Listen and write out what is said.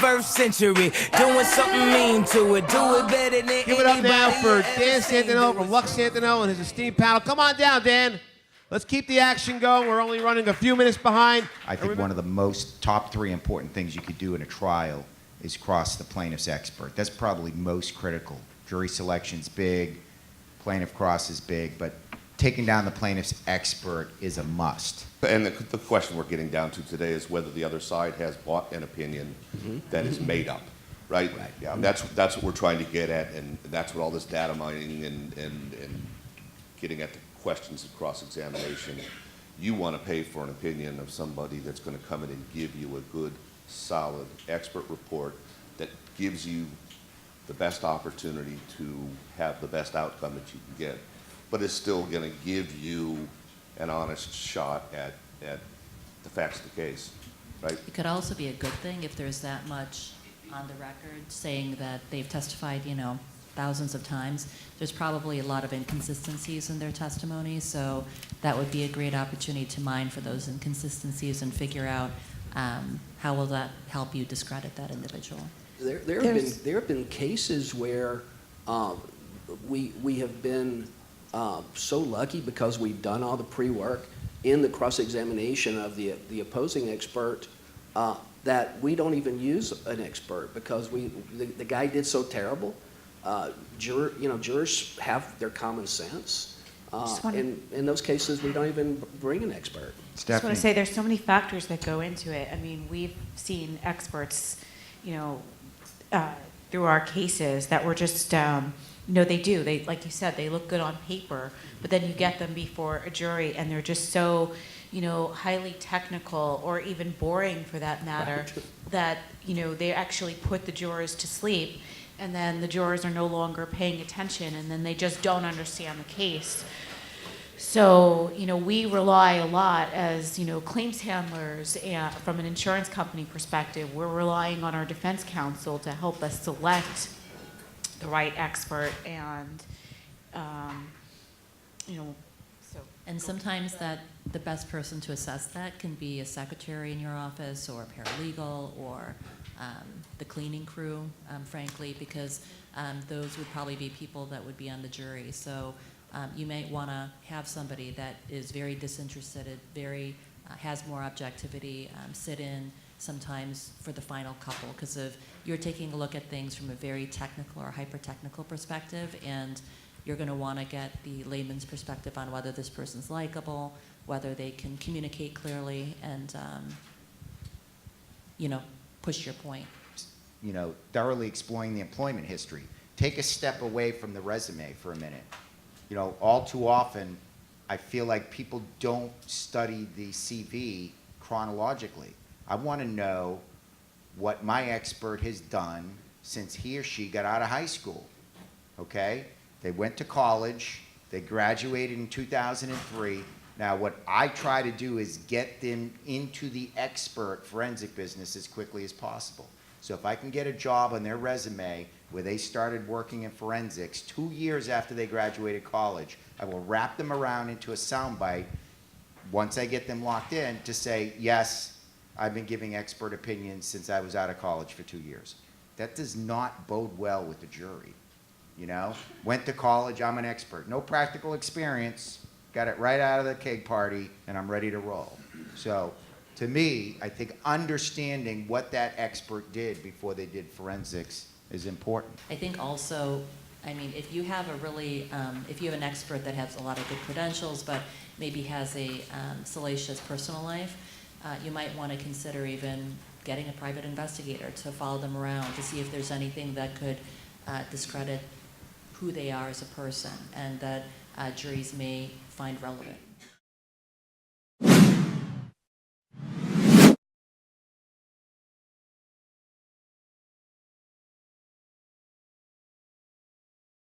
21st century. Doing something mean to it. Do it better than Give it up now for anybody Dan ever seen. Santino from Lux Santino and his esteemed panel. Come on down, Dan. Let's keep the action going. We're only running a few minutes behind. I think one of the most top three important things you could do in a trial is cross the plaintiff's expert. That's probably most critical. Jury selection's big, plaintiff cross is big, but taking down the plaintiff's expert is a must. And the question we're getting down to today is whether the other side has bought an opinion that is made up, right? Yeah, that's what we're trying to get at, and that's what all this data mining and getting at the questions of cross-examination. You want to pay for an opinion of somebody that's going to come in and give you a good, solid expert report that gives you the best opportunity to have the best outcome that you can get, but is still going to give you an honest shot at the facts of the case, right? It could also be a good thing if there's that much on the record saying that they've testified, thousands of times. There's probably a lot of inconsistencies in their testimony, so that would be a great opportunity to mine for those inconsistencies and figure out how will that help you discredit that individual. There have been cases where we have been so lucky because we've done all the pre-work in the cross-examination of the opposing expert that we don't even use an expert because the guy did so terrible. Jurors have their common sense. In those cases, we don't even bring an expert. I just want to say there's so many factors that go into it. I mean, we've seen experts, through our cases that were just, they like you said, they look good on paper, but then you get them before a jury and they're just so, highly technical or even boring for that matter, that, they actually put the jurors to sleep. And then the jurors are no longer paying attention, and then they just don't understand the case. So, we rely a lot as, claims handlers and from an insurance company perspective, we're relying on our defense counsel to help us select the right expert and, And sometimes the best person to assess that can be a secretary in your office or a paralegal or the cleaning crew, frankly, because those would probably be people that would be on the jury. So you might want to have somebody that is very disinterested, has more objectivity, sit in sometimes for the final couple, because if you're taking a look at things from a very technical or hyper-technical perspective, and you're going to want to get the layman's perspective on whether this person's likable, whether they can communicate clearly, and push your point. Thoroughly exploring the employment history. Take a step away from the resume for a minute. All too often, I feel like people don't study the CV chronologically. I want to know what my expert has done since he or she got out of high school, okay? They went to college, they graduated in 2003. Now, what I try to do is get them into the expert forensic business as quickly as possible. So if I can get a job on their resume where they started working in forensics 2 years after they graduated college, I will wrap them around into a soundbite once I get them locked in to say, yes, I've been giving expert opinions since I was out of college for 2 years. That does not bode well with the jury. Went to college, I'm an expert. No practical experience, got it right out of the cake party, and I'm ready to roll. So, to me, I think understanding what that expert did before they did forensics is important. I think also, if you have if you have an expert that has a lot of good credentials, but maybe has a salacious personal life, you might want to consider even getting a private investigator to follow them around to see if there's anything that could discredit who they are as a person and that juries may find relevant.